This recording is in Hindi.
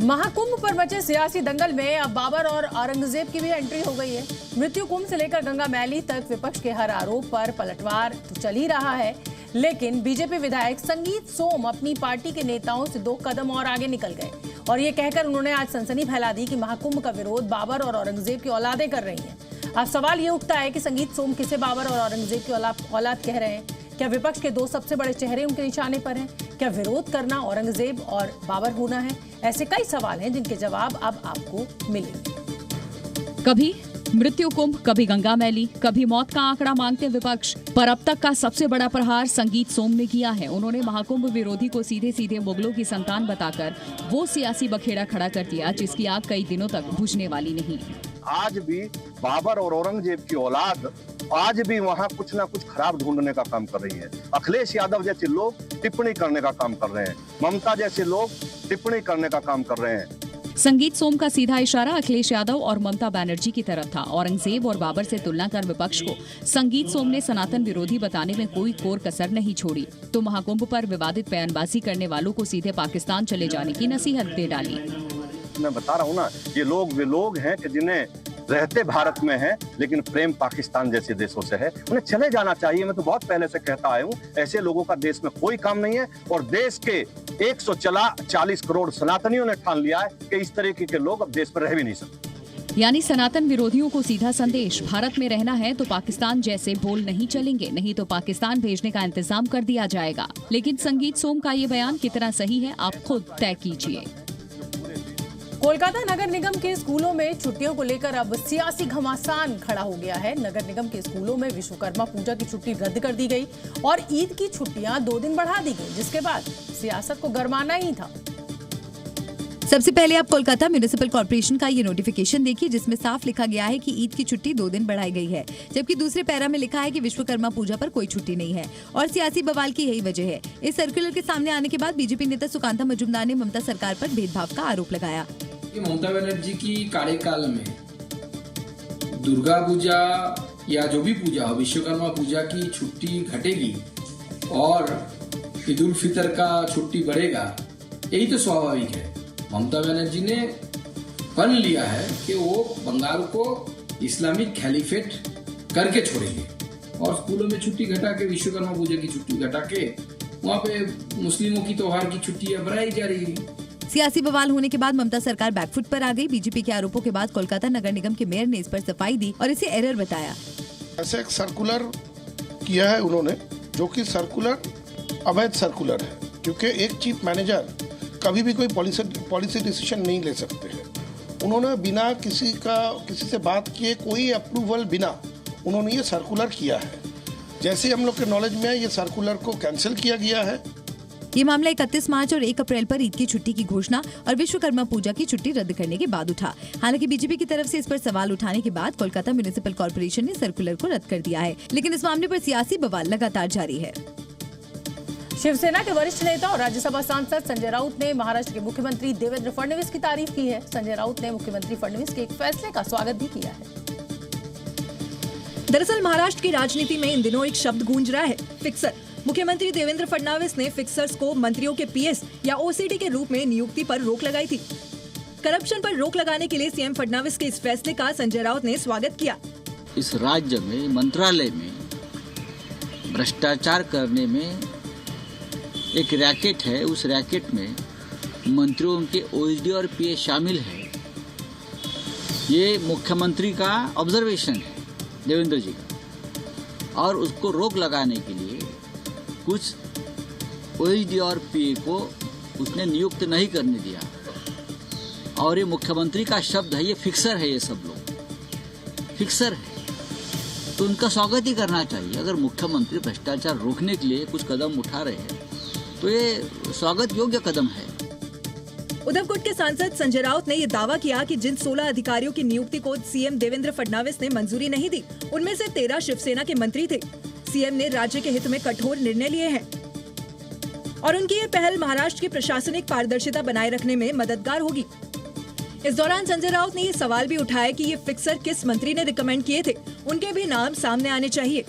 महाकुंभ पर मचे सियासी दंगल में अब बाबर और औरंगजेब की भी एंट्री हो गई है। मृत्यु कुंभ से लेकर गंगा मैली तक विपक्ष के हर आरोप पर पलटवार तो चल ही रहा है, लेकिन बीजेपी विधायक संगीत सोम अपनी पार्टी के नेताओं से 2 कदम और आगे निकल गए और ये कहकर उन्होंने आज सनसनी फैला दी कि महाकुंभ का विरोध बाबर और औरंगजेब की औलादें कर रही हैं। अब सवाल ये उठता है कि संगीत सोम किसे बाबर और औरंगजेब की औलाद कह रहे हैं? क्या विपक्ष के 2 सबसे बड़े चेहरे उनके निशाने पर हैं? क्या विरोध करना औरंगजेब और बाबर होना है? ऐसे कई सवाल हैं जिनके जवाब अब आपको मिलेंगे। कभी मृत्यु कुंभ, कभी गंगा मैली, कभी मौत का आंकड़ा मांगते विपक्ष, पर अब तक का सबसे बड़ा प्रहार संगीत सोम ने किया है। उन्होंने महाकुंभ विरोधी को सीधे सीधे मुगलों की संतान बताकर वो सियासी बखेड़ा खड़ा कर दिया जिसकी आग कई दिनों तक बुझने वाली नहीं। आज भी बाबर और औरंगजेब की औलाद आज भी वहाँ कुछ ना कुछ खराब ढूंढने का काम कर रही है। अखिलेश यादव जैसे लोग टिप्पणी करने का काम कर रहे हैं, ममता जैसे लोग टिप्पणी करने का काम कर रहे हैं। संगीत सोम का सीधा इशारा अखिलेश यादव और ममता बनर्जी की तरफ था। औरंगजेब और बाबर से तुलना कर विपक्ष को संगीत सोम ने सनातन विरोधी बताने में कोई कोर कसर नहीं छोड़ी, तो महाकुंभ पर विवादित बयानबाजी करने वालों को सीधे पाकिस्तान चले जाने की नसीहत दे डाली। मैं बता रहा हूँ ना, ये लोग वे लोग हैं कि जिन्हें रहते भारत में हैं लेकिन प्रेम पाकिस्तान जैसे देशों से है, उन्हें चले जाना चाहिए। मैं तो बहुत पहले से कहता आया हूँ, ऐसे लोगों का देश में कोई काम नहीं है और देश के 140 करोड़ सनातनियों ने ठान लिया है कि इस तरीके के लोग अब देश में रह भी नहीं सकते। यानी सनातन विरोधियों को सीधा संदेश, भारत में रहना है तो पाकिस्तान जैसे बोल नहीं चलेंगे, नहीं तो पाकिस्तान भेजने का इंतजाम कर दिया जाएगा। लेकिन संगीत सोम का ये बयान कितना सही है, आप खुद तय कीजिए। कोलकाता नगर निगम के स्कूलों में छुट्टियों को लेकर अब सियासी घमासान खड़ा हो गया है। नगर निगम के स्कूलों में विश्वकर्मा पूजा की छुट्टी रद्द कर दी गई और ईद की छुट्टियां 2 दिन बढ़ा दी गई, जिसके बाद सियासत को गरमाना ही था। सबसे पहले आप कोलकाता म्युनिसिपल कॉर्पोरेशन का ये नोटिफिकेशन देखिए, जिसमें साफ लिखा गया है कि ईद की छुट्टी 2 दिन बढ़ाई गई है, जबकि दूसरे पैरा में लिखा है कि विश्वकर्मा पूजा पर कोई छुट्टी नहीं है और सियासी बवाल की यही वजह है। इस सर्कुलर के सामने आने के बाद बीजेपी नेता सुकांता मजुमदार ने ममता सरकार पर भेदभाव का आरोप लगाया। ममता बनर्जी की कार्यकाल में दुर्गा पूजा या जो भी पूजा हो, विश्वकर्मा पूजा की छुट्टी घटेगी और ईद उल फितर का छुट्टी बढ़ेगा, यही तो स्वाभाविक है। ममता बनर्जी ने वन लिया है कि वो बंगाल को इस्लामिक खैलीफेट करके छोड़ेंगे और स्कूलों में छुट्टी घटा के, विश्वकर्मा पूजा की छुट्टी घटा के वहाँ पे मुस्लिमों की त्योहार की छुट्टियां बढ़ाई जा रही है। सियासी बवाल होने के बाद ममता सरकार बैकफुट पर आ गई। बीजेपी के आरोपों के बाद कोलकाता नगर निगम के मेयर ने इस पर सफाई दी और इसे एरर बताया। ऐसे एक सर्कुलर किया है उन्होंने, जो कि सर्कुलर अवैध सर्कुलर है, क्योंकि एक चीफ मैनेजर कभी भी कोई पॉलिसी डिसीजन नहीं ले सकते हैं। उन्होंने बिना किसी से बात किए, कोई अप्रूवल बिना उन्होंने ये सर्कुलर किया है। जैसे हम लोग के नॉलेज में है, ये सर्कुलर को कैंसिल किया गया है। ये मामला 31 मार्च और 1 अप्रैल पर ईद की छुट्टी की घोषणा और विश्वकर्मा पूजा की छुट्टी रद्द करने के बाद उठा। हालांकि बीजेपी की तरफ से इस पर सवाल उठाने के बाद कोलकाता म्युनिसिपल कॉर्पोरेशन ने सर्कुलर को रद्द कर दिया है, लेकिन इस मामले पर सियासी बवाल लगातार जारी है। शिवसेना के वरिष्ठ नेता और राज्यसभा सांसद संजय राउत ने महाराष्ट्र के मुख्यमंत्री देवेंद्र फडणवीस की तारीफ की है। संजय राउत ने मुख्यमंत्री फडणवीस के एक फैसले का स्वागत भी किया है। दरअसल महाराष्ट्र की राजनीति में इन दिनों एक शब्द गूंज रहा है, फिक्सर। मुख्यमंत्री देवेंद्र फडणवीस ने फिक्सर्स को मंत्रियों के पीएस या ओसीडी के रूप में नियुक्ति पर रोक लगाई थी। करप्शन पर रोक लगाने के लिए सीएम फडणवीस के इस फैसले का संजय राउत ने स्वागत किया। इस राज्य में मंत्रालय में भ्रष्टाचार करने में एक रैकेट है, उस रैकेट में मंत्रियों के ओएसडी और पीएस शामिल है। ये मुख्यमंत्री का ऑब्जर्वेशन है, देवेंद्र जी का, और उसको रोक लगाने के लिए कुछ ओएसडी और पीए को उसने नियुक्त नहीं करने दिया। और ये मुख्यमंत्री का शब्द है, ये फिक्सर है, ये सब लोग फिक्सर है, तो उनका स्वागत ही करना चाहिए। अगर मुख्यमंत्री भ्रष्टाचार रोकने के लिए कुछ कदम उठा रहे हैं तो ये स्वागत योग्य कदम है। उद्धवकोट के सांसद संजय राउत ने ये दावा किया कि जिन 16 अधिकारियों की नियुक्ति को सीएम देवेंद्र फडणवीस ने मंजूरी नहीं दी, उनमें से 13 शिवसेना के मंत्री थे। सीएम ने राज्य के हित में कठोर निर्णय लिए हैं और उनकी ये पहल महाराष्ट्र की प्रशासनिक पारदर्शिता बनाए रखने में मददगार होगी। इस दौरान संजय राउत ने ये सवाल भी उठाया कि ये फिक्सर किस मंत्री ने रिकमेंड किए थे, उनके भी नाम सामने आने चाहिए।